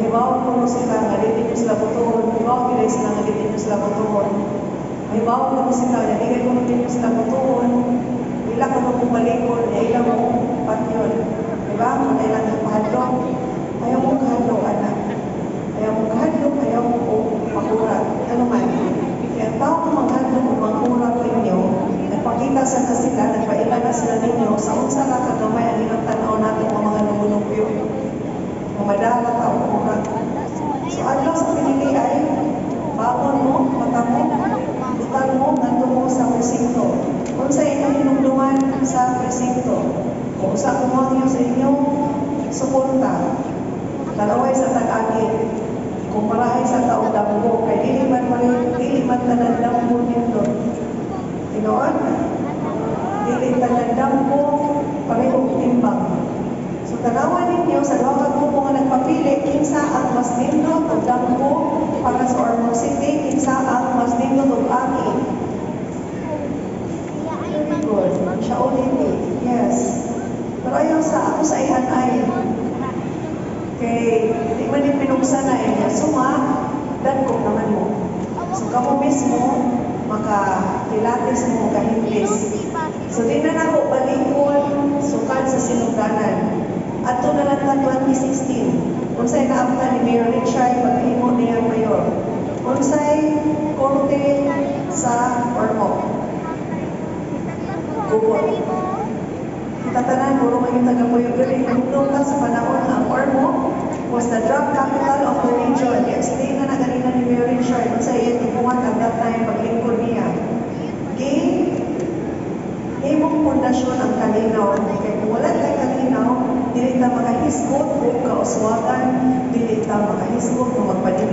Halimbawa kung sila nga dito nyo sila butuhon, halimbawa gilay sila nga dito nyo sila butuhon, halimbawa kung sila nga dito nyo sila butuhon, ila ka nung bumalikon, ila mo patyon. Diba? Kung ilang ipahadlok, ayaw mo kahadlok, anak. Ayaw mo kahadlok, ayaw mo makurat. Ano man? Kaya ang tao kung maghadlok o makurat ninyo, nagpakita sa kasila, nagpailan na sila ninyo, sa unsa ka kagamay ang ilang tanaw natin mga nunupyo. Mamadala ka o kurat. So, adlaw sa pinili ay, bagon mo, mata mo, butan mo, nandun mo sa presinto. Kung sa inyong hinungdungan sa presinto, kung sa kumuha niyo sa inyong suporta, talaway sa tag-agi, kumparahay sa taong damgo, kay dili man tanan damgo nito. Tinoon? Dili tanan damgo, parehong timbang. So, tanawan ninyo sa duha ka grupo nga nagpapili, kinsa ang mas nindot o damgo para sa Ormoc City, kinsa ang mas nindot o agi. Very good. Siya ulit. Yes. Pero ayaw sa ako sa ihanay. Kay, di man yung pinuksa na niya. Suma, dadkong naman mo. So, kamo mismo, maka-pilates mo, kahintlis. So, di na ako balikon, sukan sa sinugdanan. At ito na lang 2016. Kung sa'y naabta ni Mayor Richard, paghimo niya mayor. Kung sa'y korte sa Ormoc. Gubot. Tatanan, puro kayo taga-puyo galing. Nung sa panahon ang Ormoc was the drug capital of the region. I-explain na ganina ni Mayor Richard kung sa iyan tipungan at that time paglingkod niya. Mong pundasyon ang kalinaw. Kaya kung wala kay kalinaw, dili ta makahisgot o kauswagan, dili ta makahisgot o magpalitan.